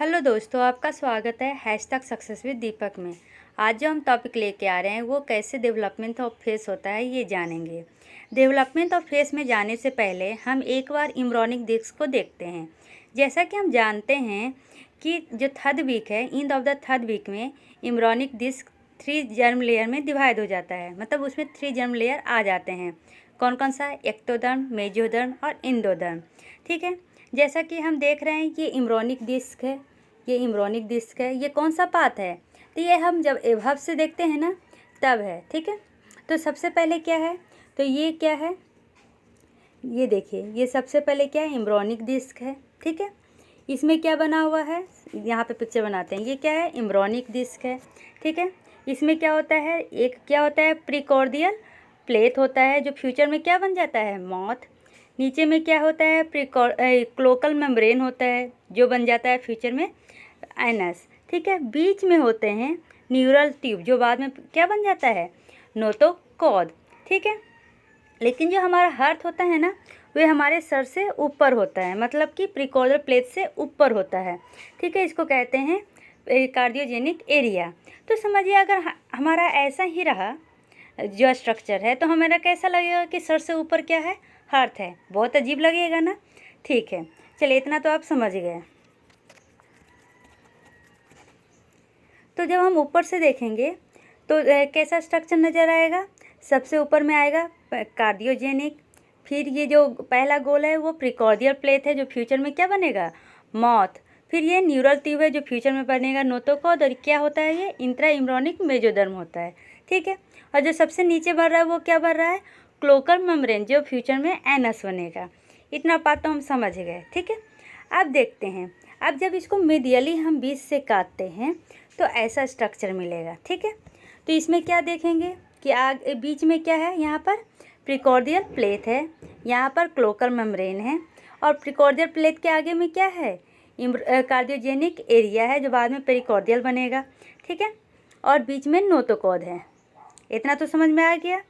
Hello दोस्तों, आपका स्वागत है हैशटैग सक्सेस विद दीपक में। आज जो हम टॉपिक लेके आ रहे हैं वो कैसे डेवलपमेंट ऑफ फेस होता है ये जानेंगे। डेवलपमेंट ऑफ फेस में जाने से पहले हम एक बार एम्ब्रियोनिक डिस्क को देखते हैं। जैसा कि हम जानते हैं कि जो थर्ड वीक है, end of the third week में एम्ब्रियोनिक डिस्क 3 जर्म लेयर में डिवाइड हो जाता है। मतलब उसमें 3 जर्म लेयर आ जाते हैं। कौन कौन सा? एक्टोडर्म, मेसोडर्म और एंडोडर्म। ठीक है, जैसा कि हम देख रहे हैं कि एम्ब्रियोनिक डिस्क है, ये एम्ब्रियोनिक डिस्क है। ये कौन सा पार्ट है? तो ये हम जब एभव से देखते हैं ना तब है। ठीक है, तो सबसे पहले क्या है? तो ये क्या है? ये देखिए, ये सबसे पहले क्या है? एम्ब्रियोनिक डिस्क है। ठीक है, इसमें क्या बना हुआ है? यहाँ पे पिक्चर बनाते हैं। ये क्या है? एम्ब्रियोनिक डिस्क है। ठीक है, इसमें क्या होता है? एक क्या होता है? प्रीकॉर्डियल प्लेट होता है जो फ्यूचर में क्या बन जाता है? माउथ। नीचे में क्या होता है? क्लोकल मेम्ब्रेन होता है जो बन जाता है फ्यूचर में एनस। ठीक है, बीच में होते हैं न्यूरल ट्यूब जो बाद में क्या बन जाता है? नोटोकॉर्ड। ठीक है, लेकिन जो हमारा हार्ट होता है ना वह हमारे सर से ऊपर होता है, मतलब कि प्रीकॉर्डियल प्लेट से ऊपर होता है। ठीक है, इसको कहते हैं कार्डियोजेनिक एरिया। तो समझिए, अगर हमारा ऐसा ही रहा जो स्ट्रक्चर है तो हमारा कैसा लगेगा कि सर से ऊपर क्या है? हार्ट है। बहुत अजीब लगेगा ना। ठीक है, चलिए इतना तो आप समझ गए। तो जब हम ऊपर से देखेंगे तो कैसा स्ट्रक्चर नज़र आएगा? सबसे ऊपर में आएगा कार्डियोजेनिक, फिर ये जो पहला गोल है वो प्रीकॉर्डियल प्लेट है जो फ्यूचर में क्या बनेगा? माउथ। फिर ये न्यूरल ट्यूब है जो फ्यूचर में बनेगा नोटोकॉर्ड। और क्या होता है? ये इंट्रा एम्ब्रियोनिक मेसोडर्म होता है। ठीक है, और जो सबसे नीचे बढ़ रहा है वो क्या बढ़ रहा है? क्लोकल मेम्ब्रेन जो फ्यूचर में एनस बनेगा। इतना बात तो हम समझ गए। ठीक है, अब देखते हैं। अब जब इसको मीडियली हम बीच से काटते हैं तो ऐसा स्ट्रक्चर मिलेगा। ठीक है, तो इसमें क्या देखेंगे कि आगे बीच में क्या है? यहाँ पर प्रीकॉर्डियल प्लेट है, यहाँ पर क्लोकल मेम्ब्रेन है, और प्रीकॉर्डियल प्लेट के आगे में क्या है? कार्डियोजेनिक एरिया है जो बाद में पेरिकॉर्डियल बनेगा। ठीक है, और बीच में नोटोकॉर्ड है। इतना तो समझ में आ गया।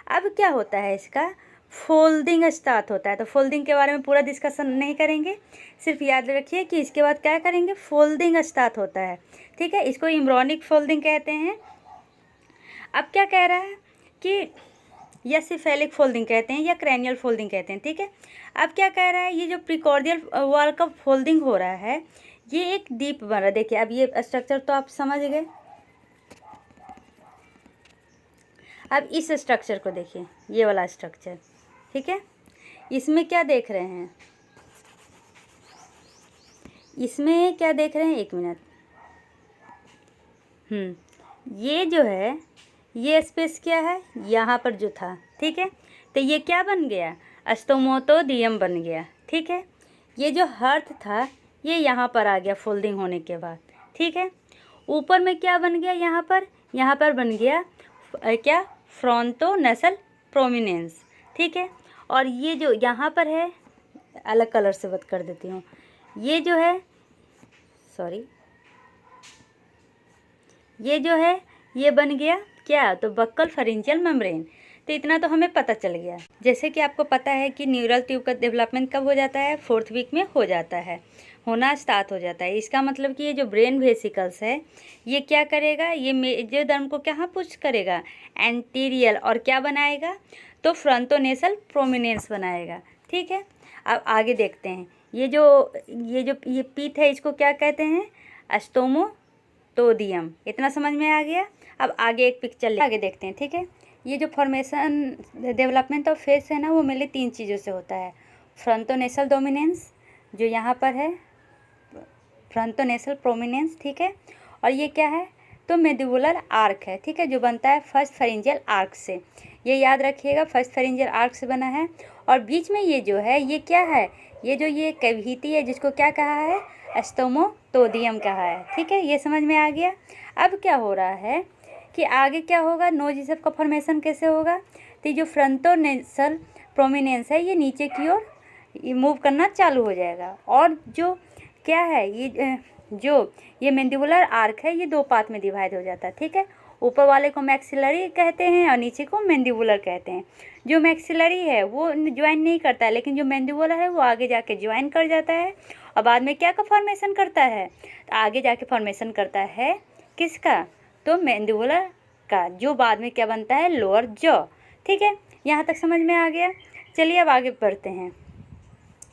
अब क्या होता है? इसका फोल्डिंग स्टार्ट होता है। तो फोल्डिंग के बारे में पूरा डिस्कशन नहीं करेंगे, सिर्फ याद रखिए कि इसके बाद क्या करेंगे? फोल्डिंग स्टार्ट होता है। ठीक है, इसको एम्ब्रियोनिक फोल्डिंग कहते हैं। अब क्या कह रहा है कि या सिफेलिक फोल्डिंग कहते हैं या क्रैनियल फोल्डिंग कहते हैं। ठीक है, अब क्या कह रहा है? ये जो प्रीकॉर्डियल वॉल का फोल्डिंग हो रहा है ये एक डीप बन रहा है। देखिए, अब ये स्ट्रक्चर तो आप समझ गए। अब इस स्ट्रक्चर को देखिए, ये वाला स्ट्रक्चर। ठीक है, इसमें क्या देख रहे हैं? इसमें क्या देख रहे हैं? एक मिनट। ये जो है ये स्पेस क्या है? यहाँ पर जो था। ठीक है, तो ये क्या बन गया? स्टोमोटोडियम बन गया। ठीक है, ये जो हार्ट था ये यहाँ पर आ गया फोल्डिंग होने के बाद। ठीक है, ऊपर में क्या बन गया? यहाँ पर बन गया क्या? फ्रंटोनेसल प्रोमिनेंस। ठीक है, और ये जो यहाँ पर है, अलग कलर से बात कर देती हूँ। ये जो है, सॉरी, ये जो है ये बन गया क्या? तो बक्कल फेरेंजियल मेम्ब्रेन। तो इतना तो हमें पता चल गया। जैसे कि आपको पता है कि न्यूरल ट्यूब का डेवलपमेंट कब हो जाता है? 4th वीक में हो जाता है, होना स्टार्ट हो जाता है। इसका मतलब कि ये जो ब्रेन वेसिकल्स है ये क्या करेगा? ये मेसोडर्म को कहाँ पुश करेगा? एंटीरियल। और क्या बनाएगा? तो फ्रंटोनेसल प्रोमिनेंस बनाएगा। ठीक है, अब आगे देखते हैं। ये पीठ है इसको क्या कहते हैं? स्टोमोटोडियम। इतना समझ में आ गया। अब आगे एक पिक्चर आगे देखते हैं। ठीक है, ये जो फॉर्मेशन डेवलपमेंट ऑफ फेस है ना वो मेनली 3 चीज़ों से होता है। फ्रंटोनेसल डोमिनेंस जो यहाँ पर है, फ्रंटोनेसल प्रोमिनेंस। ठीक है, और ये क्या है? तो मेडिबुलर आर्क है। ठीक है, जो बनता है फर्स्ट फेरेंजियल आर्क से। ये याद रखिएगा, फर्स्ट फेरेंजियल आर्क से बना है। और बीच में ये जो है ये क्या है? ये कैविटी है जिसको क्या कहा है? स्टोमोटोडियम कहा है। ठीक है, ये समझ में आ गया। अब क्या हो रहा है कि आगे क्या होगा? नोज का फॉर्मेशन कैसे होगा? तो जो फ्रंटोनेसल प्रोमिनेंस है ये नीचे की ओर मूव करना चालू हो जाएगा। और जो क्या है ये जो ये मैंडिबुलर आर्क है ये 2 पार्ट में डिवाइड हो जाता है। ठीक है, ऊपर वाले को मैक्सिलरी कहते हैं और नीचे को मैंडिबुलर कहते हैं। जो मैक्सिलरी है वो ज्वाइन नहीं करता है, लेकिन जो मैंडिबुलर है वो आगे जाके ज्वाइन कर जाता है और बाद में क्या का फॉर्मेशन करता है, तो आगे जाके फॉर्मेशन करता है किसका, तो मैंडिबुलर का, जो बाद में क्या बनता है, लोअर जॉ। ठीक है, यहाँ तक समझ में आ गया। चलिए अब आगे बढ़ते हैं।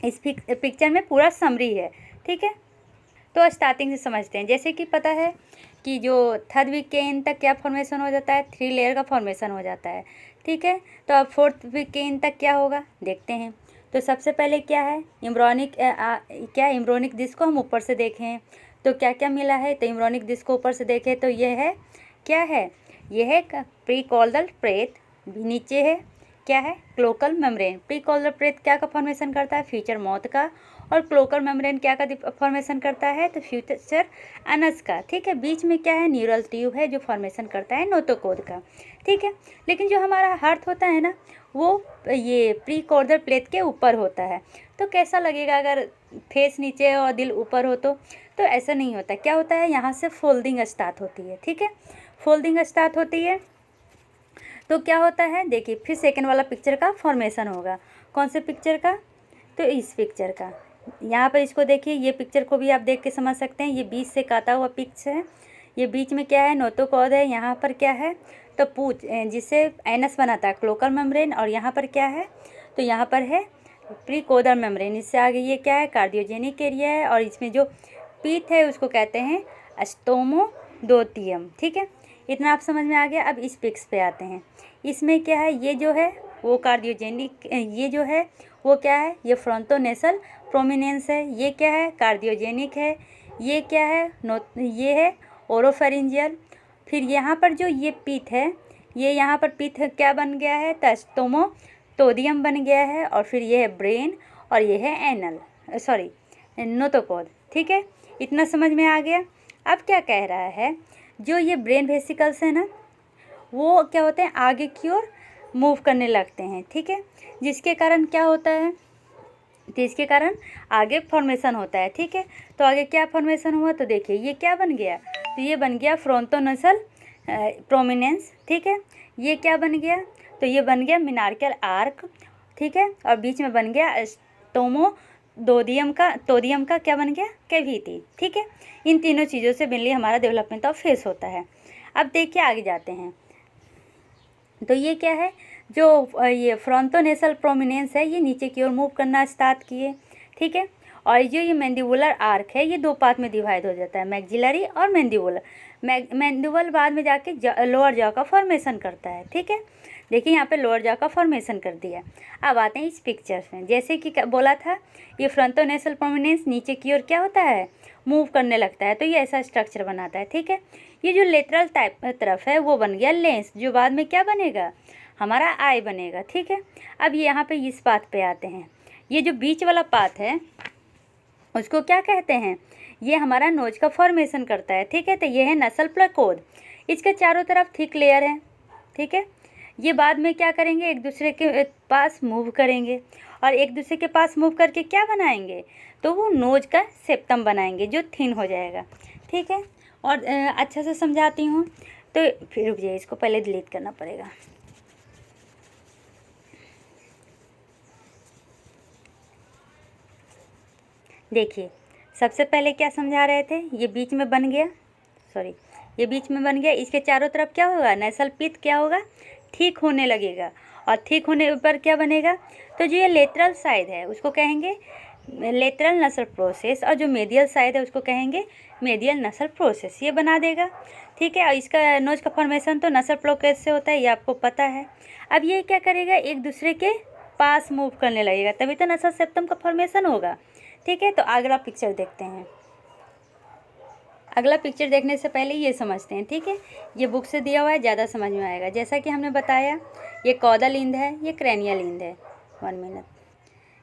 इस पिक्चर में पूरा समरी है। ठीक है, तो स्टार्टिंग से समझते हैं। जैसे कि पता है कि जो थर्ड वीक के एंड तक क्या फॉर्मेशन हो जाता है, 3 लेयर का फॉर्मेशन हो जाता है। ठीक है, तो अब 4th वीक के एंड तक क्या होगा देखते हैं। तो सबसे पहले क्या है, एम्ब्रियोनिक डिस्क को हम ऊपर से देखें तो क्या क्या मिला है। तो एम्ब्रियोनिक डिस्क को ऊपर से देखें तो ये है, क्या है, ये है प्रीकॉर्डल प्लेट, नीचे है क्या है, क्लोकल मेम्ब्रेन। प्रीकॉर्डल प्लेट क्या का फॉर्मेशन करता है, फ्यूचर माउथ का, और क्लोकल मेम्ब्रेन क्या का फॉर्मेशन करता है, तो फ्यूचर एनस का। ठीक है, बीच में क्या है, न्यूरल ट्यूब है जो फॉर्मेशन करता है नोटोकॉर्ड का। ठीक है, लेकिन जो हमारा हार्ट होता है ना, वो ये प्रीकॉर्डल प्लेट के ऊपर होता है। तो कैसा लगेगा अगर फेस नीचे और दिल ऊपर हो तो ऐसा नहीं होता। क्या होता है, यहाँ से फोल्डिंग स्टार्ट होती है। ठीक है, फोल्डिंग स्टार्ट होती है तो क्या होता है, देखिए फिर सेकंड वाला पिक्चर का फॉर्मेशन होगा। कौन से पिक्चर का, तो इस पिक्चर का। यहाँ पर इसको देखिए, ये पिक्चर को भी आप देख के समझ सकते हैं। ये बीच से काटा हुआ पिक्स है, ये बीच में क्या है, नोटोकॉर्ड है। यहाँ पर क्या है, तो पूछ जिससे एनस बनाता है क्लोकल मेम्ब्रेन, और यहाँ पर क्या है, तो यहाँ पर है प्रीकॉर्डल मेम्ब्रेन। इससे आगे ये क्या है, कार्डियोजेनिक एरिया है, और इसमें जो पीठ है उसको कहते हैं स्टोमोडोटियम। ठीक है, इतना आप समझ में आ गया। अब इस पिक्स पे आते हैं। इसमें क्या है, ये जो है वो कार्डियोजेनिक, ये जो है वो क्या है, ये फ्रंटोनेसल प्रोमिनेंस है। ये क्या है, कार्डियोजेनिक है। ये क्या है, ये है ओरोफेरिंजियल। फिर यहाँ पर जो ये पीठ है, ये यहाँ पर पीठ क्या बन गया है, स्टोमोटोडियम बन गया है। और फिर ये है ब्रेन, और ये है एनल, सॉरी नोटोकॉर्ड। ठीक है, इतना समझ में आ गया। अब क्या कह रहा है, जो ये ब्रेन वेसिकल्स है ना, वो क्या होते हैं, आगे की ओर मूव करने लगते हैं। ठीक है, जिसके कारण क्या होता है, तो इसके कारण आगे फॉर्मेशन होता है। ठीक है, तो आगे क्या फॉर्मेशन हुआ, तो देखिए ये क्या बन गया, तो ये बन गया फ्रंटोनेसल प्रोमिनेंस। ठीक है, ये क्या बन गया, तो ये बन गया मिनार्कल आर्क। ठीक है, और बीच में बन गया टोडियम का क्या बन गया, कैविटी। ठीक है, इन तीनों चीज़ों से मेनली हमारा डेवलपमेंट ऑफ फेस होता है। अब देखिए आगे जाते हैं। तो ये क्या है, जो ये फ्रंटोनेसल प्रोमिनेंस है, ये नीचे की ओर मूव करना स्टार्ट किए। ठीक है, और जो ये मैंडिबुलर आर्क है, ये 2 पार्ट में डिवाइड हो जाता है, मैक्सिलरी और मैंडिबुलर। मैंडिबुलर बाद में जाके लोअर जॉ का फॉर्मेशन करता है। ठीक है, देखिए यहाँ पे लोअर जॉ का फॉर्मेशन कर दिया। अब आते हैं इस पिक्चर्स में। जैसे कि बोला था, ये फ्रंटोनेसल प्रोमिनेंस नीचे की ओर क्या होता है, मूव करने लगता है, तो ये ऐसा स्ट्रक्चर बनाता है। ठीक है, ये जो लेटरल टाइप तरफ है वो बन गया लेंस, जो बाद में क्या बनेगा, हमारा आई बनेगा। ठीक है, अब यहाँ पे इस बात पे आते हैं। ये जो बीच वाला पार्ट है उसको क्या कहते हैं, ये हमारा नोज का फॉर्मेशन करता है। ठीक है, तो ये है नसल प्लेकोड, इसके चारों तरफ थिक लेयर है। ठीक है, ये बाद में क्या करेंगे, एक दूसरे के पास मूव करेंगे, और एक दूसरे के पास मूव करके क्या बनाएंगे, तो वो नोज का सेप्टम बनाएंगे जो थिन हो जाएगा। ठीक है, और अच्छा से समझाती हूँ, तो फिर रुक जाइए, इसको पहले डिलीट करना पड़ेगा। देखिए सबसे पहले क्या समझा रहे थे, ये बीच में बन गया, ये बीच में बन गया। इसके चारों तरफ क्या होगा, नेसल पिथ क्या होगा, ठीक होने लगेगा, और ठीक होने पर क्या बनेगा, तो जो ये लेटरल साइड है उसको कहेंगे लेटरल नसल प्रोसेस, और जो मेडियल साइड है उसको कहेंगे मेडियल नसल प्रोसेस, ये बना देगा। ठीक है, और इसका नोज का फॉर्मेशन तो नसल प्रोसेस से होता है, ये आपको पता है। अब ये क्या करेगा, एक दूसरे के पास मूव करने लगेगा, तभी तो नसल सेप्टम का फॉर्मेशन होगा। ठीक है, तो अगला पिक्चर देखते हैं। अगला पिक्चर देखने से पहले ये समझते हैं। ठीक है, ये बुक से दिया हुआ है, ज़्यादा समझ में आएगा। जैसा कि हमने बताया, ये कॉडल इंद है, ये क्रैनियल इंद है। 1 मिनट,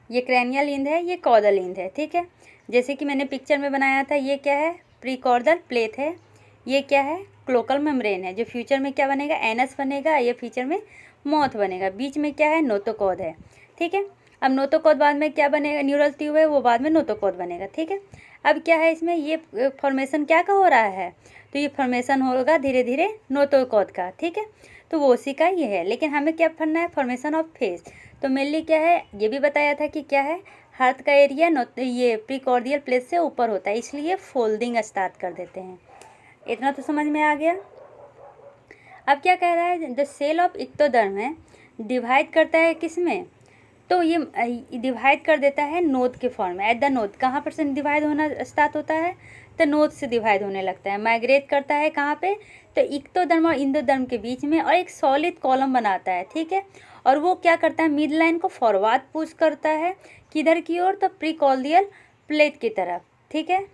ये क्रैनियल इंद है, ये कॉडल इंद है। ठीक है, जैसे कि मैंने पिक्चर में बनाया था, ये क्या है, प्रीकॉर्डल प्लेट है, ये क्या है, क्लोकल मेम्ब्रेन है, जो फ्यूचर में क्या बनेगा, एनस बनेगा, ये फ्यूचर में माउथ बनेगा। बीच में क्या है, नोटोकॉर्ड है। ठीक है, अब नोटोकॉर्ड बाद में क्या बनेगा, न्यूरल ट्यूब है, वो बाद में नोटोकॉर्ड बनेगा। ठीक है, अब क्या है इसमें, ये फॉर्मेशन क्या का हो रहा है, तो ये फॉर्मेशन होगा धीरे धीरे नोटोकॉड का, ठीक है। तो वो उसी का ये है, लेकिन हमें क्या पढ़ना है, फॉर्मेशन ऑफ फेस। तो मेनली क्या है, ये भी बताया था कि क्या है, हाथ का एरिया ये प्रीकॉर्डियल प्लेट से ऊपर होता है, इसलिए फोल्डिंग स्टार्ट कर देते हैं। इतना तो समझ में आ गया। अब क्या कह रहा है, द सेल ऑफ इक्टोडर्म है डिवाइड करता है किस में, तो ये डिवाइड कर देता है नोड के फॉर्म में। एट द नोड, कहाँ पर से डिवाइड होना स्टार्ट होता है, तो नोड से डिवाइड होने लगता है। माइग्रेट करता है कहाँ पे, तो इक्टोडर्म और इंडोडर्म के बीच में, और एक सॉलिड कॉलम बनाता है, ठीक है। और वो क्या करता है, मिड लाइन को फॉरवर्ड पुश करता है, किधर की ओर, तो प्रीकॉर्डियल प्लेट की तरफ, ठीक है,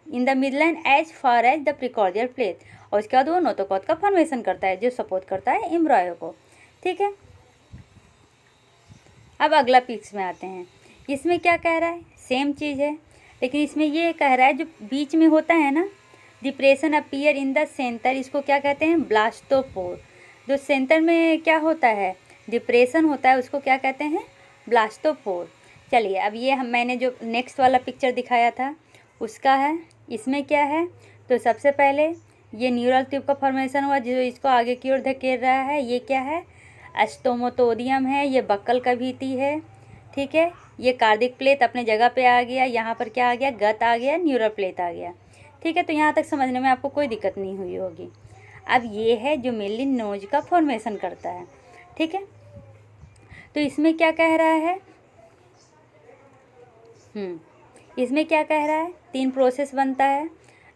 in the mid line as far as the precordial plate. और उसके बाद वो नोटोकॉड का फॉर्मेशन करता है, जो सपोर्ट करता है एम्ब्रॉयो को, ठीक है। अब अगला पिक्स में आते हैं। इसमें क्या कह रहा है, सेम चीज़ है, लेकिन इसमें ये कह रहा है जो बीच में होता है ना, depression appear in the centre, इसको क्या कहते हैं, ब्लास्टोपोर। जो सेंटर में क्या होता है, डिप्रेशन होता है, उसको क्या कहते हैं, ब्लास्टोपोर। चलिए अब ये मैंने जो नेक्स्ट वाला पिक्चर दिखाया था उसका है। इसमें क्या है, तो सबसे पहले ये न्यूरल ट्यूब का फॉर्मेशन हुआ जो इसको आगे की ओर धकेल रहा है। ये क्या है, स्टोमोटोडियम है, ये बक्कल का भीति है, ठीक है। ये कार्डिक प्लेट अपने जगह पे आ गया, यहाँ पर क्या आ गया, गट आ गया, न्यूरल प्लेट आ गया, ठीक है। तो यहाँ तक समझने में आपको कोई दिक्कत नहीं हुई होगी। अब ये है जो मेनली नोज का फॉर्मेशन करता है, ठीक है। तो इसमें क्या कह रहा है, इसमें क्या कह रहा है, 3 प्रोसेस बनता है।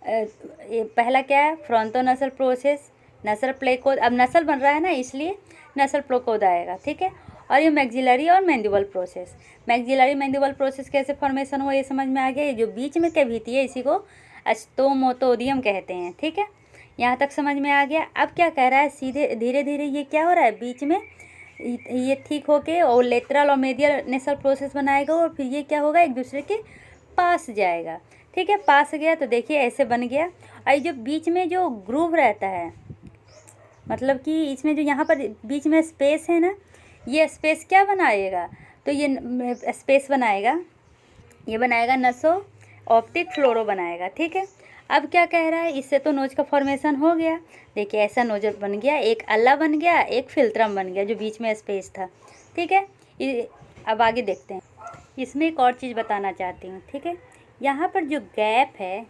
पहला क्या है, फ्रंटो नसल प्रोसेस, नसल प्लेकोड, अब नसल बन रहा है ना इसलिए नसल प्लेकोड आएगा, ठीक है। और ये मैक्सिलरी और mandible process. Maxillary mandible process कैसे फॉर्मेशन हुआ ये समझ में आ गया। ये जो बीच में कैविटी है इसी को स्टोमोटोडियम कहते हैं, ठीक है। यहाँ तक समझ में आ गया। अब क्या कह रहा है, सीधे धीरे धीरे ये क्या हो रहा है, बीच में ये ठीक होके और लेटरल और मेडियल नेसल प्रोसेस बनाएगा, और फिर ये क्या होगा, एक दूसरे के पास जाएगा, ठीक है। पास गया तो देखिए ऐसे बन गया। और जो बीच में जो ग्रूव रहता है, मतलब कि इसमें जो यहाँ पर बीच में स्पेस है ना, ये स्पेस क्या बनाएगा, तो ये स्पेस बनाएगा, ये बनाएगा नसो ऑप्टिक फ्लोरो बनाएगा, ठीक है। अब क्या कह रहा है, इससे तो नोज का फॉर्मेशन हो गया। देखिए ऐसा नोज बन गया, एक अल्ला बन गया, एक फिल्ट्रम बन गया जो बीच में स्पेस था, ठीक है। अब आगे देखते हैं। इसमें एक और चीज़ बताना चाहती हूँ, ठीक है। यहाँ पर जो गैप है,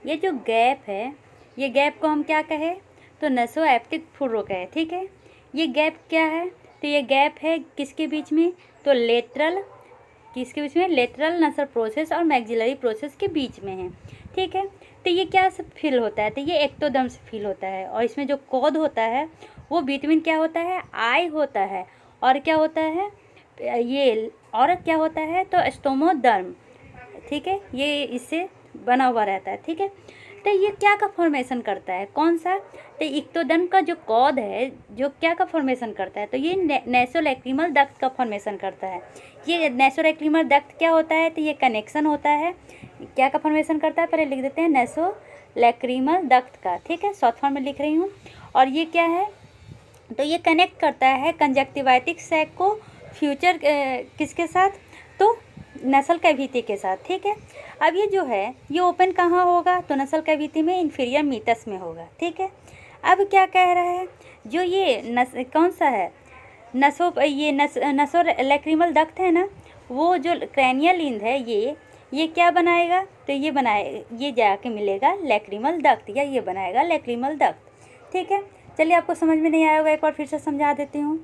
ये जो गैप है, ये गैप को हम क्या कहें, तो नसो ऑप्टिक फ्लोरो कहे, ठीक है। ये गैप क्या है, तो ये गैप है किसके बीच में, तो लेटरल, किसके बीच में, लेटरल नसल प्रोसेस और मैक्सिलरी प्रोसेस के बीच में है, ठीक है। तो ये क्या से फील होता है, तो ये एक्टोडर्म से फील होता है। और इसमें जो कॉर्ड होता है वो बिटवीन क्या होता है, आई होता है, और क्या होता है ये, और क्या होता है, तो स्टोमोडर्म, ठीक है। ये इससे बना हुआ रहता है, ठीक है। तो ये क्या का फॉर्मेशन करता है, कौन सा, तो इक्टोडर्म का जो कॉर्ड है जो क्या का फॉर्मेशन करता है, तो ये नेसोलैक्रिमल डक्ट का फॉर्मेशन करता है। ये नेसोलैक्रिमल डक्ट क्या होता है, तो ये कनेक्शन होता है, क्या का फॉर्मेशन करता है, पहले लिख देते हैं नेसोलैक्रिमल डक्ट का, ठीक है, शॉर्ट फॉर्म में लिख रही हूँ। और ये क्या है, तो ये कनेक्ट करता है कंजक्टिवाइटिक सैक को फ्यूचर किसके साथ, तो नसल कैविटी के साथ, ठीक है। अब ये जो है ये ओपन कहाँ होगा, तो नसल कैविटी में, इंफीरियर मीटस में होगा, ठीक है। अब क्या कह रहा है, जो ये कौन सा है, नसो लैक्रिमल डक्ट है ना, वो जो क्रैनियल इंद है ये क्या बनाएगा, तो ये जाके मिलेगा लैक्रिमल डक्ट, या ये बनाएगा लैक्रिमल डक्ट, ठीक है। चलिए आपको समझ में नहीं आया होगा, एक बार फिर से समझा देती हूँ।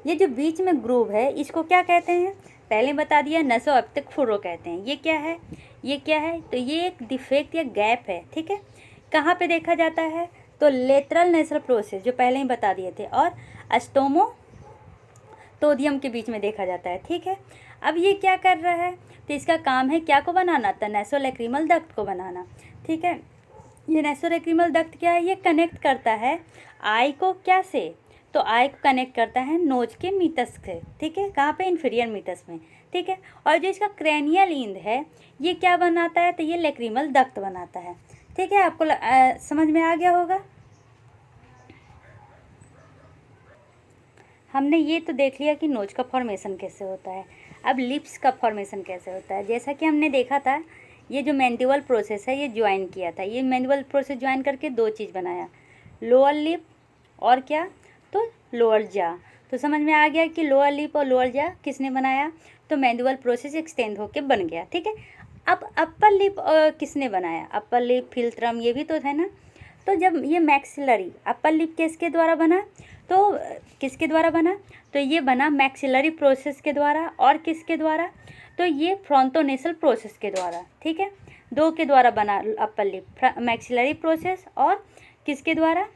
ये जो बीच में ग्रूव है इसको क्या कहते हैं, पहले बता दिया, नसो ऑप्टिक फ्लोरो कहते हैं। ये क्या है, ये क्या है, तो ये एक डिफेक्ट या गैप है, ठीक है। कहाँ पे देखा जाता है, तो लेटरल नेसल प्रोसेस जो पहले ही बता दिए थे, और स्टोमोटोडियम के बीच में देखा जाता है, ठीक है। अब ये क्या कर रहा है, तो इसका काम है क्या को बनाना, तो नेसोलैक्रिमल डक्ट को बनाना, ठीक है। ये नेसोलैक्रिमल डक्ट क्या है, ये कनेक्ट करता है आई को क्या से, तो आई को कनेक्ट करता है नोज के मीटस से, ठीक है, कहाँ पे, इंफीरियर मीटस में, ठीक है। और जो इसका क्रैनियल इंद है ये क्या बनाता है, तो ये लैक्रिमल डक्ट बनाता है, ठीक है। आपको समझ में आ गया होगा। हमने ये तो देख लिया कि नोज का फॉर्मेशन कैसे होता है। अब लिप्स का फॉर्मेशन कैसे होता है, जैसा कि हमने देखा था ये जो मैंडिबल प्रोसेस है ये ज्वाइन किया था, ये मैंडिबल प्रोसेस ज्वाइन करके दो चीज़ बनाया, लोअर लिप और क्या, तो लोअर जा। तो समझ में आ गया कि लोअर लिप और लोअर जा किसने बनाया, तो मैंडिबल प्रोसेस एक्सटेंड होके बन गया, ठीक है। अब अपर लिप किसने बनाया, अपर लिप फिल्ट्रम ये भी तो है ना। तो जब ये मैक्सिलरी अपर लिप किसके द्वारा बना, तो किसके द्वारा बना, तो ये बना मैक्सिलरी प्रोसेस के द्वारा, और किसके द्वारा, तो ये फ्रंटोनेसल प्रोसेस के द्वारा, ठीक है। दो के द्वारा बना अपर लिप, मैक्सिलरी प्रोसेस और किसके द्वारा,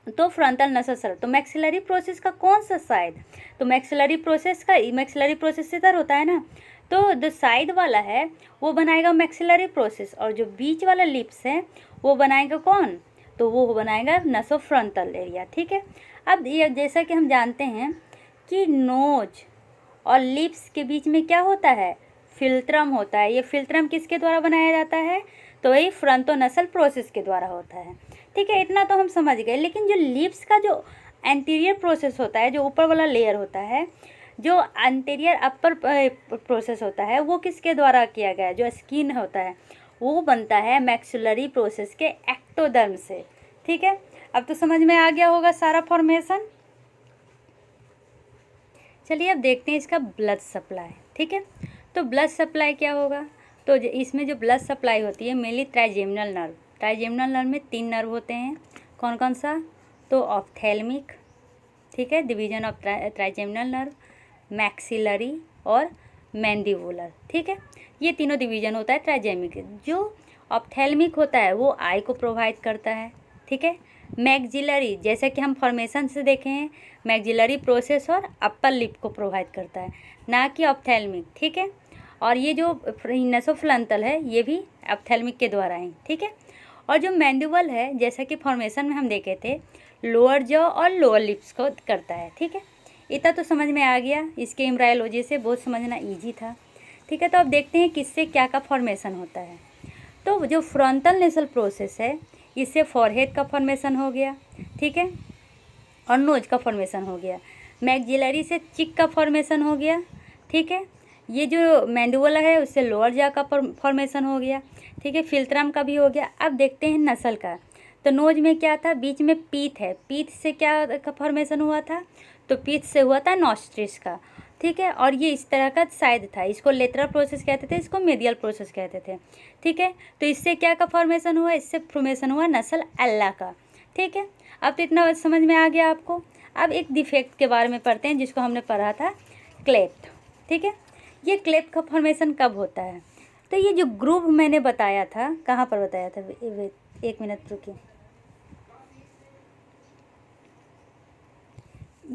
तो फ्रंटल नसल सर। तो मैक्सिलरी प्रोसेस का कौन सा साइड, तो मैक्सिलरी प्रोसेस का, मैक्सिलरी प्रोसेस इधर होता है ना, तो जो साइड वाला है वो बनाएगा मैक्सिलरी प्रोसेस, और जो बीच वाला लिप्स है वो बनाएगा कौन, तो वो बनाएगा नसोफ्रंटल एरिया, ठीक है। अब ये जैसा कि हम जानते हैं कि नोज और लिप्स के बीच में क्या होता है, फिल्ट्रम होता है। ये फिल्ट्रम किसके द्वारा बनाया जाता है, तो वही फ्रंटोनसल प्रोसेस के द्वारा होता है, ठीक है। इतना तो हम समझ गए। लेकिन जो लिप्स का जो एंटीरियर प्रोसेस होता है, जो ऊपर वाला लेयर होता है, जो एंटीरियर अपर प्रोसेस होता है, वो किसके द्वारा किया गया है, जो स्किन होता है वो बनता है मैक्सिलरी प्रोसेस के एक्टोडर्म से, ठीक है। अब तो समझ में आ गया होगा सारा फॉर्मेशन। चलिए अब देखते हैं इसका ब्लड सप्लाई, ठीक है। तो ब्लड सप्लाई क्या होगा, तो इसमें जो ब्लड सप्लाई होती है mainly trigeminal nerve, trigeminal nerve में 3 नर्व होते हैं, कौन कौन सा, तो ऑप्थेल्मिक, ठीक है, division of trigeminal nerve, maxillary और मैंडिबुलर, ठीक है। ये तीनों डिवीजन होता है ट्राइजेमिक। जो ऑप्थेल्मिक होता है वो आई को प्रोवाइड करता है, ठीक है। मैक्सिलरी जैसे कि हम फॉर्मेशन से देखे हैं, मैक्सिलरी प्रोसेस और अपर लिप को प्रोवाइड करता है, ना कि ऑप्थेल्मिक, ठीक है। और ये जो नसोफ्रंटल है ये भी ऑप्थेल्मिक के द्वारा है, ठीक है। और जो मैंडिबल है जैसा कि फॉर्मेशन में हम देखे थे, लोअर जॉ और लोअर लिप्स को करता है, ठीक है। इतना तो समझ में आ गया, इसके एम्ब्रायोलॉजी से बहुत समझना इजी था, ठीक है। तो अब देखते हैं किससे क्या का फॉर्मेशन होता है। तो जो फ्रंटल नेसल प्रोसेस है इससे फॉरहेड का फॉर्मेशन हो गया, ठीक है, और नोज का फॉर्मेशन हो गया। मैक्सिलरी से चिक का फॉर्मेशन हो गया, ठीक है। ये जो मैंडिबुला है उससे लोअर जा का फॉर्मेशन हो गया, ठीक है। फिल्ट्रम का भी हो गया। अब देखते हैं नसल का। तो नोज में क्या था, बीच में पीथ है, पीथ से क्या का फॉर्मेशन हुआ था, तो पीथ से हुआ था नॉस्ट्रिस का, ठीक है। और ये इस तरह का साइड था, इसको लेटरल प्रोसेस कहते थे, इसको मेडियल प्रोसेस कहते थे, ठीक है। तो इससे क्या का फॉर्मेशन हुआ, इससे फॉर्मेशन हुआ नसल अल्ला का, ठीक है। अब तो इतना समझ में आ गया आपको। अब एक डिफेक्ट के बारे में पढ़ते हैं जिसको हमने पढ़ा था, क्लेफ्ट, ठीक है। ये क्लेफ्ट का फॉर्मेशन कब होता है, तो ये जो ग्रुप मैंने बताया था, कहाँ पर बताया था, एक मिनट रुकिए।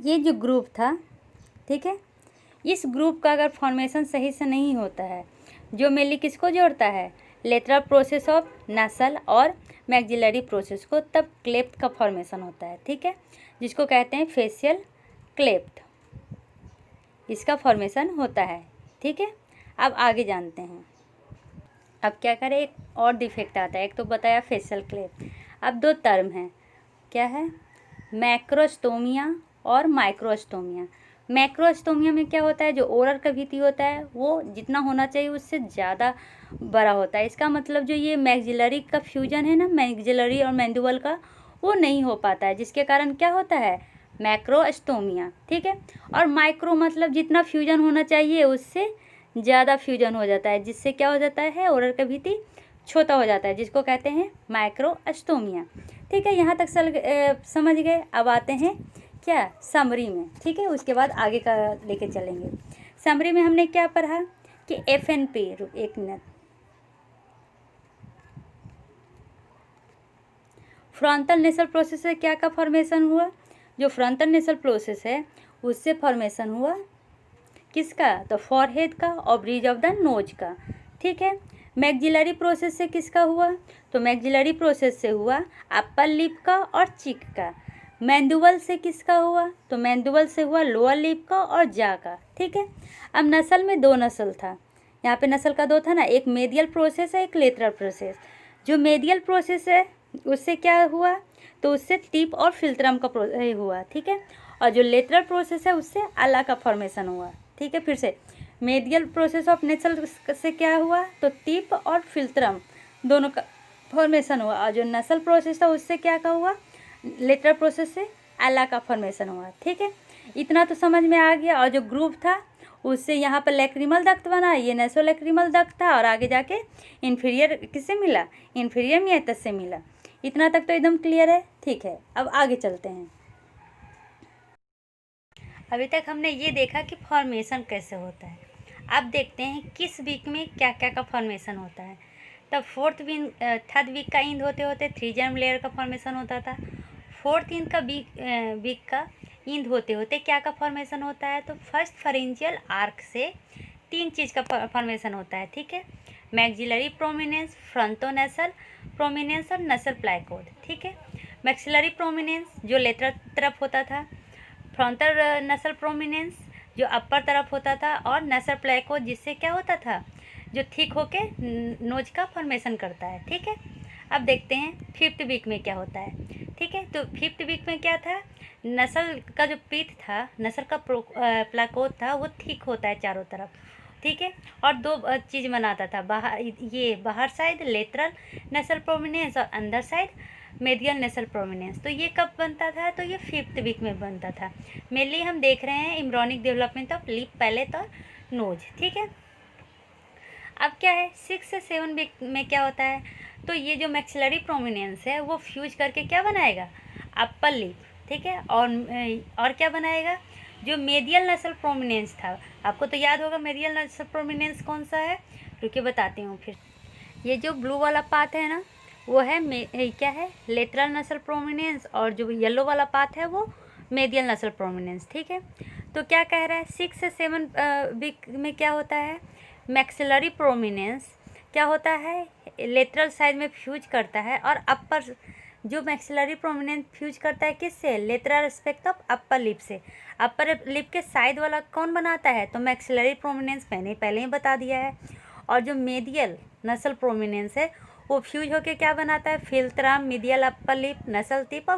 ये जो ग्रुप था, ठीक है, इस ग्रुप का अगर फॉर्मेशन सही से नहीं होता है, जो मेनली किसको जोड़ता है, लेटरल प्रोसेस ऑफ नसल और मैक्सिलरी प्रोसेस को, तब क्लेफ्ट का फॉर्मेशन होता है, ठीक है, जिसको कहते हैं फेशियल क्लेफ्ट, इसका फॉर्मेशन होता है, ठीक है। अब आगे जानते हैं। अब क्या करें, एक और डिफेक्ट आता है, एक तो बताया फेशियल क्लेफ्ट। अब दो टर्म हैं, क्या है, मैक्रोस्टोमिया और माइक्रोस्टोमिया। मैक्रोस्टोमिया में क्या होता है, जो ओरल कैविटी होता है वो जितना होना चाहिए उससे ज़्यादा बड़ा होता है। इसका मतलब जो ये मैक्सिलरी का फ्यूजन है ना, मैक्सिलरी और मैंडिबल का, वो नहीं हो पाता है, जिसके कारण क्या होता है, मैक्रोस्टोमिया, ठीक है। और माइक्रो मतलब जितना फ्यूजन होना चाहिए उससे ज़्यादा फ्यूजन हो जाता है, जिससे क्या हो जाता है, ओरल कैविटी छोटा हो जाता है, जिसको कहते हैं माइक्रोस्टोमिया, ठीक है। यहाँ तक समझ गए। अब आते हैं क्या, समरी में, ठीक है, उसके बाद आगे का लेके चलेंगे। समरी में हमने क्या पढ़ा कि FNP, एक मिनट, फ्रंटल नेसल प्रोसेस से क्या का फॉर्मेशन हुआ, जो फ्रंटल नेसल प्रोसेस है उससे फॉर्मेशन हुआ किसका, तो फॉरहेड का और ब्रिज ऑफ द नोज का, ठीक है। मैक्सिलरी प्रोसेस से किसका हुआ, तो मैक्सिलरी प्रोसेस से हुआ अपर लिप का और चिक का। मैंडिबल से किसका हुआ, तो मैंडिबल से हुआ लोअर लिप का और जा का, ठीक है। अब नसल में दो नसल था, यहाँ पे नसल का दो था ना, एक मेडियल प्रोसेस है, एक लेटरल प्रोसेस। जो मेडियल प्रोसेस है उससे क्या हुआ, तो उससे टिप और फिल्ट्रम का हुआ, ठीक है। और जो लेटरल प्रोसेस है उससे अला का फॉर्मेशन हुआ, ठीक है। फिर से मेडियल प्रोसेस ऑफ नेसल से क्या हुआ, तो टिप और फिल्ट्रम दोनों का फॉर्मेशन हुआ, और जो नसल प्रोसेस था उससे क्या का हुआ, लेटरल प्रोसेस से एला का फॉर्मेशन हुआ। ठीक है, इतना तो समझ में आ गया। और जो ग्रुप था उससे यहाँ पर लैक्रिमल डक्ट बना, ये नेसोलैक्रिमल डक्ट था, और आगे जाके इन्फीरियर किससे मिला, इन्फीरियर मियाटस से मिला। इतना तक तो एकदम क्लियर है। ठीक है, अब आगे चलते हैं। अभी तक हमने ये देखा कि फॉर्मेशन कैसे होता है। अब देखते हैं किस वीक में क्या क्या का फॉर्मेशन होता है। तब थर्ड वीक का इंड होते होते 3 जर्म लेयर का फॉर्मेशन होता था। फोर्थ इंड का वीक का इंड होते होते क्या का फॉर्मेशन होता है, तो फर्स्ट फरेंजियल आर्क से 3 चीज़ का फॉर्मेशन होता है। ठीक है, मैक्सिलरी प्रोमिनेंस, फ्रंटोनेसल प्रोमिनेंस और नसल प्लाइकोड। ठीक है, मैक्सिलरी प्रोमिनेंस जो लेटरल तरफ होता था, फ्रंटल नसल प्रोमिनेंस जो अपर तरफ होता था, और नसल प्लाइकोड जिससे क्या होता था, जो थिक होके नोज का फॉर्मेशन करता है। ठीक है, अब देखते हैं फिफ्थ वीक में क्या होता है। ठीक है, तो फिफ्थ वीक में क्या था, नसल का जो पीठ था, नसल का प्लाकोड था, वो थिक होता है चारों तरफ। ठीक है, और 2 चीज़ बनाता था, बाहर साइड लेटरल नसल प्रोमिनेंस और अंदर साइड मेडियल नसल प्रोमिनेंस। तो ये कब बनता था, तो ये फिफ्थ वीक में बनता था। मेनली हम देख रहे हैं embryonic development of lip, palate और नोज। ठीक है, अब क्या है 6 से 7 वीक में क्या होता है, तो ये जो मैक्सिलरी प्रोमिनेंस है वो फ्यूज करके क्या बनाएगा, अपर लिप। ठीक है, और क्या बनाएगा, जो मेडियल नसल प्रोमिनेंस था, आपको तो याद होगा मेडियल नसल प्रोमिनेंस कौन सा है, रुकिए बताती हूँ फिर। ये जो ब्लू वाला पार्ट है ना, वो है क्या है, लेटरल नसल प्रोमिनेंस, और जो येलो वाला पार्ट है वो मेडियल नसल प्रोमिनेंस। ठीक है, तो क्या कह रहा है 6 से 7 वीक में क्या होता है, मैक्सिलरी प्रोमिनेंस क्या होता है, लेटरल साइड में फ्यूज करता है, और अपर जो मैक्सिलरी प्रोमिनेंस फ्यूज करता है किससे, lateral aspect of upper lip से। अपर लिप के साइड वाला कौन बनाता है, तो मैक्सिलरी प्रोमिनेंस मैंने पहले ही बता दिया है। और जो मेडियल नसल प्रोमिनेंस है वो फ्यूज होके क्या बनाता है, फिल्ट्रम, मीडियल अपर लिप, नसल टिप और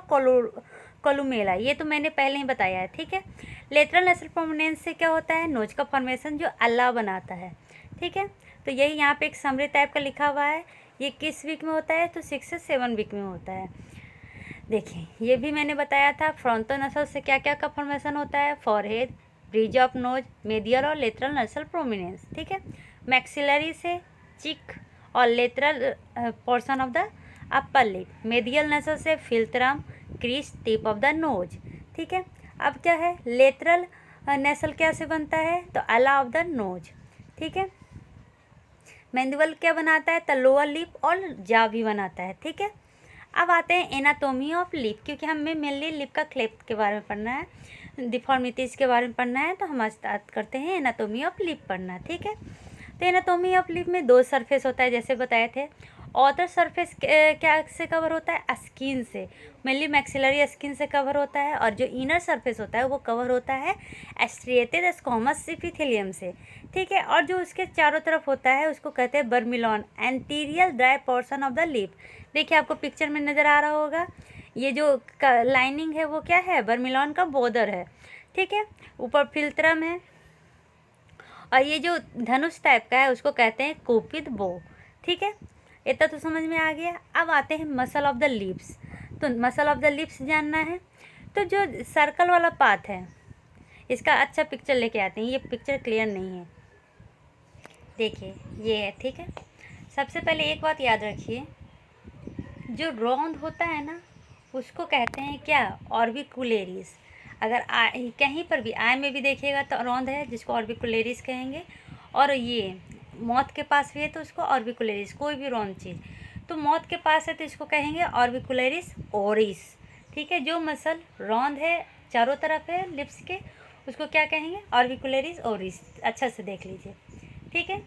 कोलुमेला, ये तो मैंने पहले ही बताया है। ठीक है, लेटरल नसल प्रोमिनेंस से क्या होता है, नोज का फॉर्मेशन जो अल्लाह बनाता है। ठीक है, तो यही यहाँ पे एक समरी टाइप का लिखा हुआ है। ये किस वीक में होता है, तो 6 से 7 वीक में होता है। देखिए ये भी मैंने बताया था, फ्रंटल नसल से क्या क्या का फॉर्मेशन होता है, forehead, bridge of nose, medial और लेटरल नसल प्रोमिनेंस। ठीक है, मैक्सिलरी से चिक और lateral portion of the upper lip, medial नसल से philtrum, crease, tip of the knows. ठीक है, अब क्या है, लेटरल नसल क्या से बनता है, तो अला ऑफ द नोज। ठीक है, मैंडिबल क्या बनाता है, तो लोअर लिप और जा भी बनाता है। ठीक है, अब आते हैं एनाटोमी ऑफ लिप, क्योंकि हमें मेनली लिप का क्लेफ्ट के बारे में पढ़ना है, डिफॉर्मिटीज़ के बारे में पढ़ना है, तो हम स्टार्ट करते हैं एनाटोमी ऑफ लिप पढ़ना। ठीक है, तो एनाटोमी ऑफ लिप में 2 सरफेस होता है जैसे बताए थे। आउटर सरफेस क्या से कवर होता है, स्किन से, मेनली मैक्सिलरी स्किन से कवर होता है, और जो इनर सरफेस होता है वो कवर होता है एस्ट्रिएटेड स्क्वैमस एपिथेलियम से। ठीक है, और जो उसके चारों तरफ होता है उसको कहते हैं vermilion, anterior dry portion of the lip. देखिए आपको पिक्चर में नज़र आ रहा होगा, ये जो लाइनिंग है वो क्या है, बर्मिलॉन का बॉर्डर है। ठीक है, ऊपर फिल्ट्रम है, और ये जो धनुष टाइप का है उसको कहते हैं कूपिड बो। ठीक है, इतना तो समझ में आ गया। अब आते हैं मसल ऑफ द लिप्स। तो मसल ऑफ द लिप्स जानना है, तो जो सर्कल वाला पार्ट है इसका अच्छा पिक्चर लेके आते हैं, ये पिक्चर क्लियर नहीं है, देखिए ये है। ठीक है, सबसे पहले एक बात याद रखिए, जो राउंड होता है ना उसको कहते हैं क्या, ऑर्बिकुलेरिस। अगर कहीं पर भी आई में भी देखिएगा तो राउंड है जिसको ऑर्बिकुलेरिस कहेंगे, और ये मौत के पास भी है तो उसको ऑर्बिकुलेरिस, कोई भी राउंड चीज़। तो मौत के पास है तो इसको कहेंगे ऑर्बिकुलेरिस ओरिस। ठीक है, जो मसल राउंड है चारों तरफ है लिप्स के उसको क्या कहेंगे, ऑर्बिकुलेरिस ओरिस। अच्छा से देख लीजिए। ठीक है,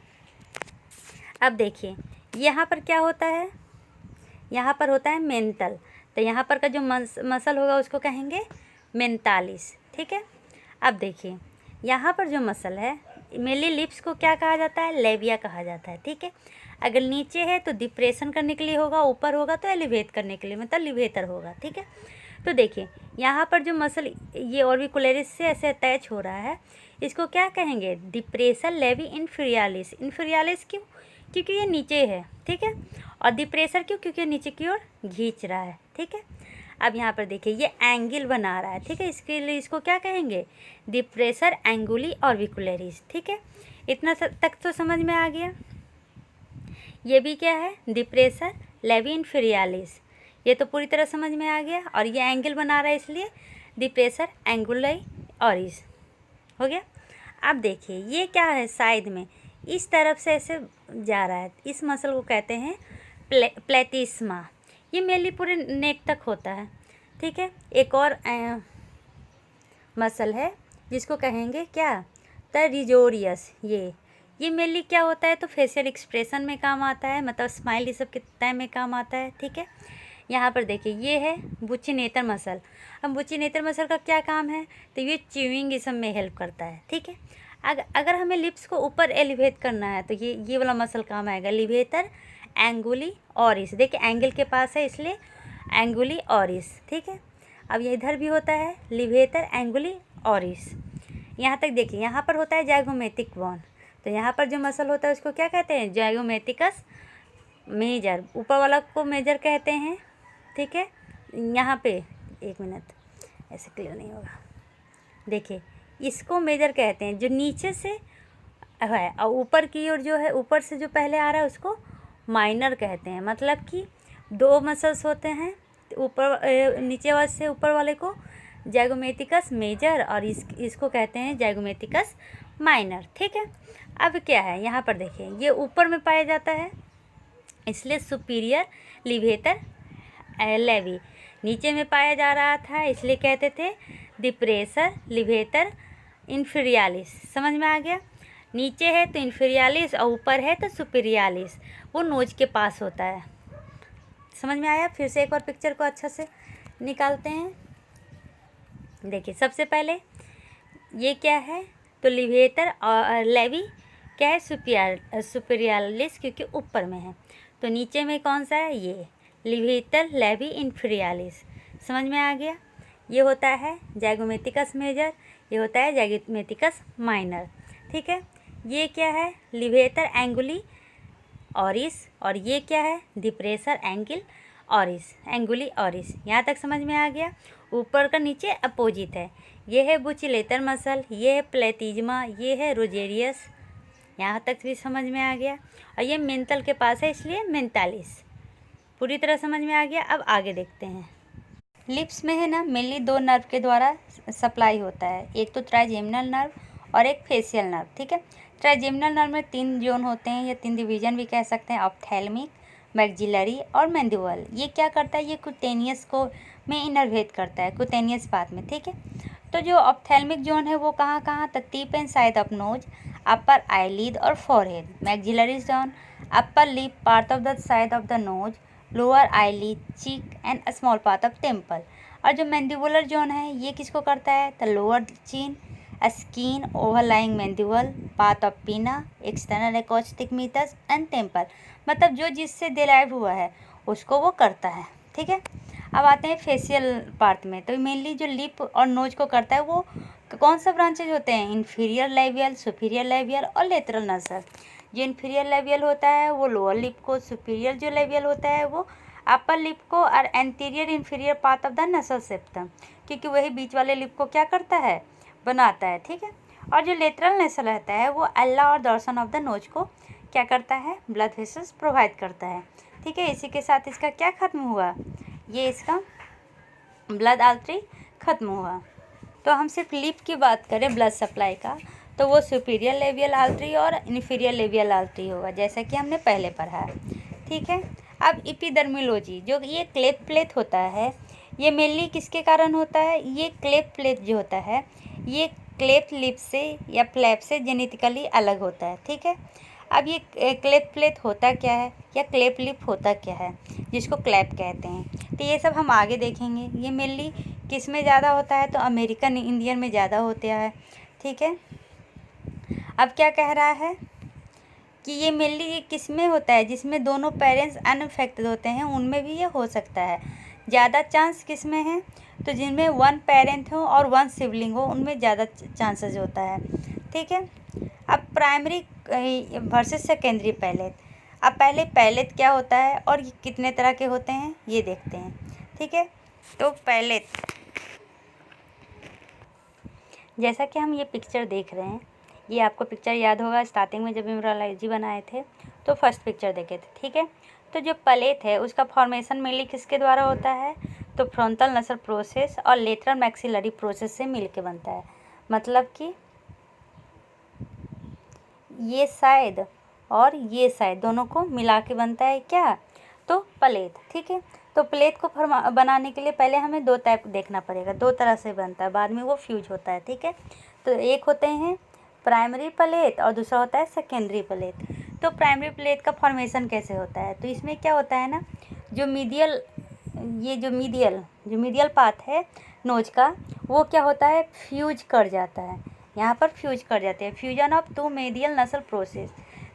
अब देखिए यहाँ पर क्या होता है, यहाँ पर होता है मेंटल, तो यहाँ पर का जो मसल होगा उसको कहेंगे मेंटालिस। ठीक है, अब देखिए यहाँ पर जो मसल है मेनली लिप्स को क्या कहा जाता है, लेविया कहा जाता है। ठीक है, अगर नीचे है तो डिप्रेशन करने के लिए होगा, ऊपर होगा तो एलिवेट करने के लिए, मतलब लिवेटर होगा। ठीक है, तो देखिए यहाँ पर जो मसल ये ऑर्बिकुलेरिस से ऐसे अटैच हो रहा है, इसको क्या कहेंगे, डिप्रेसर लेवी इंफीरियरिस। इंफीरियरिस क्यों, क्योंकि ये नीचे है, ठीक है, और डिप्रेसर क्यों, क्योंकि ये नीचे की ओर खींच रहा है, ठीक है। अब यहाँ पर देखिए ये एंगल बना रहा है, ठीक है, इसके लिए इसको क्या कहेंगे, डिप्रेसर एंगुली ऑर्बिकुलरिस, ठीक है। इतना तक तो समझ में आ गया। ये भी क्या है, डिप्रेसर लेवी इंफीरियरिस, ये तो पूरी तरह समझ में आ गया। और ये एंगल बना रहा है इसलिए डिप्रेसर एंगुली ऑरिस हो गया। अब देखिए ये क्या है, साइड में इस तरफ से ऐसे जा रहा है, इस मसल को कहते हैं प्लेटिस्मा। ये मेनली पूरे नेक तक होता है, ठीक है। एक और मसल है जिसको कहेंगे क्या, ट्राइजेमिनस। ये मेनली क्या होता है, तो फेशियल एक्सप्रेशन में काम आता है, मतलब स्माइल ये सब के टाइम में काम आता है, ठीक है। यहाँ पर देखिए ये है बुचिनेटर मसल। अब बुचिनेटर मसल का क्या काम है, तो ये च्यूइंग ये सब में हेल्प करता है, ठीक है। अगर हमें लिप्स को ऊपर एलिवेट करना है तो ये वाला मसल काम आएगा, लिवेटर एंगुली ऑरिस। देखिए एंगल के पास है इसलिए एंगुली ऑरिस, ठीक है। अब ये इधर भी होता है लिवेटर एंगुली ऑरिस। यहाँ तक देखिए, यहाँ पर होता है जाइगोमेटिक बोन, तो यहाँ पर जो मसल होता है उसको क्या कहते हैं, जाइगोमेटिकस मेजर। ऊपर वाला को मेजर कहते हैं, ठीक है। यहाँ पे एक मिनट, ऐसे क्लियर नहीं होगा, देखिए इसको मेजर कहते हैं, जो नीचे से है, और ऊपर की ओर जो है, ऊपर से जो पहले आ रहा है उसको माइनर कहते हैं। मतलब कि दो मसल्स होते हैं, ऊपर नीचे वाले से ऊपर वाले को जाइगोमेटिकस मेजर, और इसको कहते हैं जाइगोमेटिकस माइनर, ठीक है। अब क्या है, यहाँ पर देखिए ये ऊपर में पाया जाता है इसलिए सुपीरियर लिवेटर लेवी। नीचे में पाया जा रहा था इसलिए कहते थे डिप्रेसर लिवेटर इंफीरियरिस। समझ में आ गया, नीचे है तो इंफीरियरिस और ऊपर है तो सुपीरियरिस, वो नोज के पास होता है। समझ में आया। फिर से एक और पिक्चर को अच्छा से निकालते हैं। देखिए सबसे पहले ये क्या है, तो लिवेटर और लेवी क्या है, सुपीरियरिस, क्योंकि ऊपर में है। तो नीचे में कौन सा है, ये लिवेटर लेवी इंफीरियरिस। समझ में आ गया। ये होता है जाइगोमेटिकस मेजर, ये होता है जाइगोमेटिकस माइनर, ठीक है। ये क्या है, लिवेटर एंगुली ऑरिस, और ये क्या है, डिप्रेसर एंगल ऑरिस, एंगुली ऑरिस। यहाँ तक समझ में आ गया। ऊपर का नीचे अपोजिट है, ये है बुचिलेटर मसल, ये है प्लेटिज्मा, ये है रोजेरियस। यहाँ तक भी समझ में आ गया। और ये मेंटल के पास है इसलिए मेंटालिस। पूरी तरह समझ में आ गया। अब आगे देखते हैं। लिप्स में है ना, मेनली दो नर्व के द्वारा सप्लाई होता है, एक तो ट्राइजेमिनल नर्व और एक फेशियल नर्व, ठीक है। ट्राइजेमिनल नर्व में 3 जोन होते हैं, या 3 डिवीजन भी कह सकते हैं, ऑप्थेल्मिक, मैक्सिलरी और मैंडिबल। ये क्या करता है, ये कुटेनियस को में इनर्वेट करता है, कुटेनियस पार्ट में, ठीक है। तो जो ऑप्थेल्मिक जोन है वो कहाँ कहाँ, the tip and side of nose, upper eyelid और forehead. Maxillary zone, upper lip, part of the side of the nose, lower eyelid, cheek and small part of temple. और जो मैंडिबुलर जोन है ये किसको करता है, the lower chin, skin, overlying mandible, part of pinna, external acoustic meatus and temple. मतलब जो जिससे डिराइव हुआ है उसको वो करता है, ठीक है। अब आते हैं फेशियल पार्ट में। तो मेनली जो लिप और नोज को करता है वो कौन सा ब्रांचेज होते हैं, इन्फीरियर लेवियल, सुपीरियर लेवियल और लेटरल नसल। जो इन्फीरियर लेवियल होता है वो लोअर लिप को, सुपीरियर जो लेवियल होता है वो अपर लिप को, और anterior inferior part of the नसल सेप्टम, क्योंकि वही बीच वाले लिप को क्या करता है, बनाता है, ठीक है। और जो लेटरल नसल रहता है वो अल्ला और डॉर्सन ऑफ द नोज को क्या करता है, ब्लड वेसल्स प्रोवाइड करता है, ठीक है। इसी के साथ इसका क्या खत्म हुआ, ये इसका ब्लड आर्टरी खत्म हुआ। तो हम सिर्फ लिप की बात करें ब्लड सप्लाई का, तो वो सुपीरियर लेवियल आर्टरी और इन्फीरियर लेवियल आर्टरी होगा, जैसा कि हमने पहले पढ़ा है, ठीक है। अब एपिडर्मिलोजी, जो ये क्लेप प्लेट होता है, ये मेनली किसके कारण होता है, ये क्लेप प्लेट जो होता है ये क्लेप लिप से या फ्लैप से जेनेटिकली अलग होता है, ठीक है। अब ये क्लेप प्लेट होता क्या है या क्लेप लिप होता क्या है, जिसको क्लैप कहते हैं, तो ये सब हम आगे देखेंगे। ये मेनली किस में ज़्यादा होता है, तो अमेरिकन इंडियन में ज़्यादा होता है, ठीक है। अब क्या कह रहा है कि ये मेनली ये किस में होता है, जिसमें दोनों पेरेंट्स अनअफेक्टेड होते हैं उनमें भी ये हो सकता है। ज़्यादा चांस किस में है, तो जिनमें 1 पेरेंट हो और 1 सिबलिंग हो उनमें ज़्यादा चांसेस होता है, ठीक है। अब प्राइमरी वर्सेस सेकेंडरी पैलेट। अब पहले पैलेट क्या होता है और ये कितने तरह के होते हैं ये देखते हैं, ठीक है। तो पैलेट, जैसा कि हम ये पिक्चर देख रहे हैं, ये आपको पिक्चर याद होगा स्टार्टिंग में जब इम्ब्रायोलॉजी बनाए थे तो फर्स्ट पिक्चर देखे थे, ठीक है। तो जो पैलेट है उसका फॉर्मेशन मेनली किसके द्वारा होता है, तो फ्रंटल नसल प्रोसेस और लेटरल मैक्सिलरी प्रोसेस से मिलके बनता है। मतलब कि ये साइड और ये साइड दोनों को मिला के बनता है क्या, तो प्लेट, ठीक है। तो प्लेट को बनाने के लिए पहले हमें दो टाइप देखना पड़ेगा, दो तरह से बनता है, बाद में वो फ्यूज होता है, ठीक है। तो एक होते हैं प्राइमरी प्लेट और दूसरा होता है सेकेंडरी प्लेट। तो प्राइमरी प्लेट का फॉर्मेशन कैसे होता है, तो इसमें क्या होता है ना, जो मीडियल, ये जो मीडियल पार्ट है नोज का, वो क्या होता है, फ्यूज कर जाता है, यहाँ पर फ्यूज कर जाते हैं। फ्यूजन ऑफ टू मीडियल नसल प्रोसेस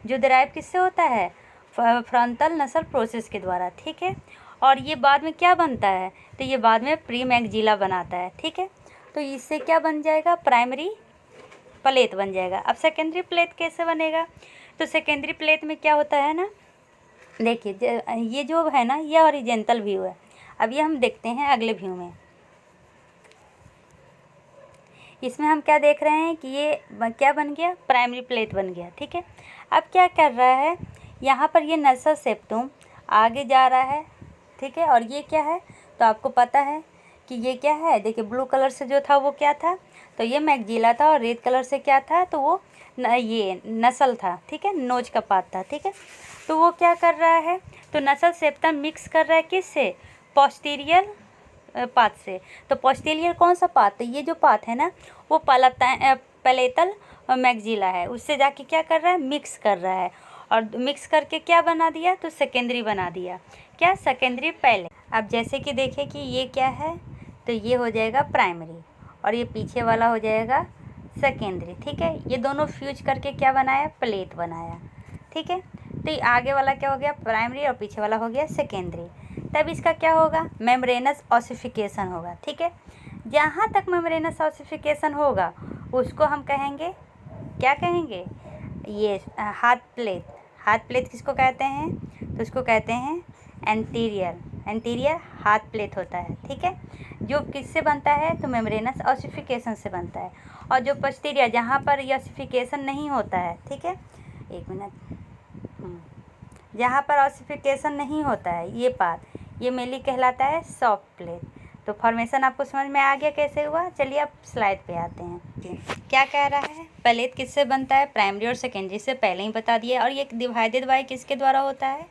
जो डिराइव किससे होता है, फ्रंटल नसल प्रोसेस के द्वारा, ठीक है। और ये बाद में क्या बनता है, तो ये बाद में प्री मैक्सिला बनाता है, ठीक है। तो इससे क्या बन जाएगा, प्राइमरी प्लेट बन जाएगा। अब सेकेंडरी प्लेट कैसे बनेगा, तो सेकेंडरी प्लेट में क्या होता है ना, देखिए ये जो है ना, ये हॉरिजॉन्टल व्यू है। अब ये हम देखते हैं अगले व्यू में, इसमें हम क्या देख रहे हैं कि ये क्या बन गया, प्राइमरी प्लेट बन गया, ठीक है। अब क्या कर रहा है, यहाँ पर ये नसल सेप्टम आगे जा रहा है, ठीक है। और ये क्या है, तो आपको पता है कि ये क्या है, देखिए ब्लू कलर से जो था वो क्या था, तो ये मैक्सिला था, और रेड कलर से क्या था, तो वो ये नसल था, ठीक है, नोज का पार्ट था, ठीक है। तो वो क्या कर रहा है, तो नसल सेप्टम मिक्स कर रहा है किससे, पोस्टीरियर पाथ से। तो पोस्टीरियर कौन सा पाथ, तो ये जो पाथ है ना, वो पैलेटल मैक्सिला है, उससे जाके क्या कर रहा है, मिक्स कर रहा है, और मिक्स करके क्या बना दिया, तो सेकेंडरी बना दिया, क्या, सेकेंडरी पैलेट। अब जैसे कि देखें कि ये क्या है, तो ये हो जाएगा प्राइमरी और ये पीछे वाला हो जाएगा सेकेंडरी, ठीक है। ये दोनों फ्यूज करके क्या बनाया, प्लेट बनाया, ठीक है। तो ये आगे वाला क्या हो गया, प्राइमरी, और पीछे वाला हो गया सेकेंडरी। तब इसका क्या होगा, मेम्ब्रेनस ऑसिफिकेशन होगा, ठीक है। जहाँ तक मेम्ब्रेनस ऑसिफिकेशन होगा उसको हम कहेंगे, क्या कहेंगे, ये हाथ प्लेट किसको कहते हैं, तो उसको कहते हैं एंटीरियर हाथ प्लेट होता है, ठीक है। जो किससे बनता है, तो मेम्ब्रेनस ऑसिफिकेशन से बनता है। और जो पोस्टीरियर, जहाँ पर ये ऑसिफिकेशन नहीं होता है, ठीक है, एक मिनट, जहाँ पर ऑसिफिकेशन नहीं होता है ये पार्ट, ये मेनली कहलाता है सॉफ्ट प्लेट। तो फॉर्मेशन आपको समझ में आ गया कैसे हुआ। चलिए अब स्लाइड पे आते हैं। क्या कह रहा है, प्लेट किससे बनता है, प्राइमरी और सेकेंडरी से, पहले ही बता दिया। और ये डिवाइडेड बाय किसके द्वारा होता है,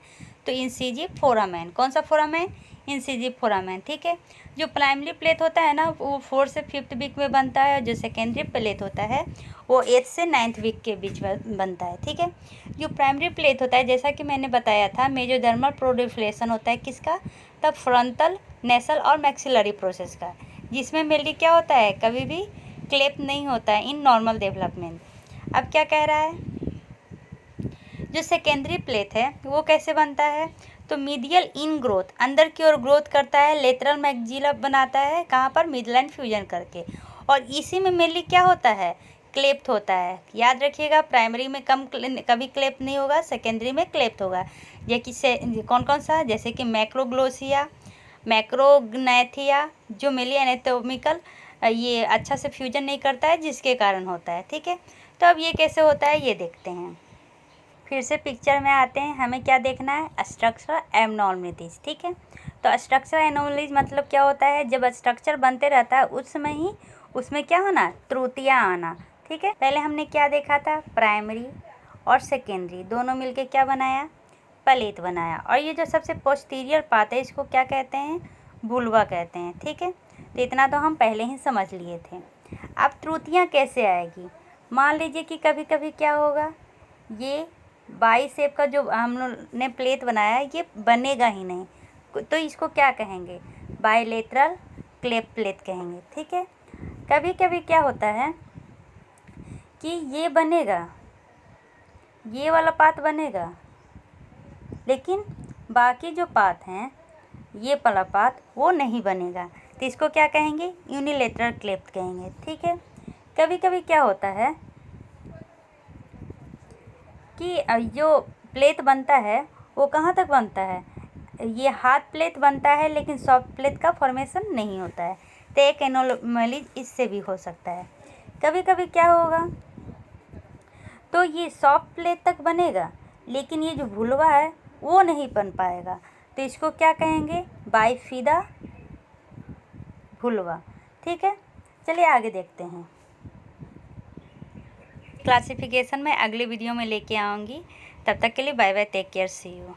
तो इंसिजिव फोरामेन। कौन सा फोरामेन, इंसिजिव फोरामेन, ठीक है। जो प्राइमरी प्लेट होता है ना, वो 4 से 5th वीक में बनता है, और जो सेकेंडरी प्लेट होता है वो 8th से 9th वीक के बीच में बनता है, ठीक है। जो प्राइमरी प्लेट होता है, जैसा कि मैंने बताया था, मेजोडर्मल प्रोडिफ्लेशन होता है किसका, तब फ्रंटल नेसल और मैक्सिलरी प्रोसेस का, जिसमें मेनली क्या होता है, कभी भी क्लेप नहीं होता है इन नॉर्मल डेवलपमेंट। अब क्या कह रहा है, जो सेकेंडरी प्लेट है वो कैसे बनता है, तो मीडियल इन ग्रोथ, अंदर की ओर ग्रोथ करता है, लेटरल मैक्सिला बनाता है, कहाँ पर, मिडलाइन फ्यूजन करके। और इसी में मेनली क्या होता है, क्लेप्ट होता है। याद रखिएगा, प्राइमरी में कभी क्लेप्ट नहीं होगा, सेकेंडरी में क्लेप्ट होगा। ये किससे, कौन कौन सा, जैसे कि मैक्रोग्लोसिया, मैक्रोग्नैथिया, जो मेनली एनाटोमिकल ये अच्छा से फ्यूजन नहीं करता है, जिसके कारण होता है, ठीक है। तो अब ये कैसे होता है ये देखते हैं। फिर से पिक्चर में आते हैं, हमें क्या देखना है, स्ट्रक्चरल एबनॉर्मलिटीज, ठीक है। तो स्ट्रक्चरल एबनॉर्मलिटीज मतलब क्या होता है, जब स्ट्रक्चर बनते रहता है उस समय ही उसमें क्या होना, त्रुटियाँ आना, ठीक है। पहले हमने क्या देखा था, प्राइमरी और सेकेंडरी दोनों मिलके क्या बनाया, प्लेट बनाया। और ये जो सबसे पोस्टीरियर पार्ट है इसको क्या कहते हैं, वुल्वा कहते हैं, ठीक है। तो इतना तो हम पहले ही समझ लिए थे। अब त्रुटियाँ कैसे आएगी, मान लीजिए कि कभी कभी क्या होगा, ये बाई शेप का जो हम लोग ने प्लेट बनाया है ये बनेगा ही नहीं, तो इसको क्या कहेंगे, बाइलेटरल क्लेप प्लेट कहेंगे, ठीक है। कभी कभी क्या होता है कि ये बनेगा, ये वाला पार्ट बनेगा, लेकिन बाकी जो पार्ट हैं ये वाला पार्ट वो नहीं बनेगा, तो इसको क्या कहेंगे, यूनिलेटरल क्लेप कहेंगे, ठीक है। कभी कभी क्या होता है कि जो प्लेट बनता है वो कहाँ तक बनता है, ये हार्ड प्लेट बनता है लेकिन सॉफ्ट प्लेट का फॉर्मेशन नहीं होता है। तो एक एनोमली इससे भी हो सकता है। कभी कभी क्या होगा, तो ये सॉफ्ट प्लेट तक बनेगा लेकिन ये जो भुलवा है वो नहीं बन पाएगा, तो इसको क्या कहेंगे, बाइफिदा भुलवा। ठीक है, चलिए आगे देखते हैं। क्लासिफिकेशन में अगले वीडियो में लेके आऊँगी। तब तक के लिए bye bye, take care, see you.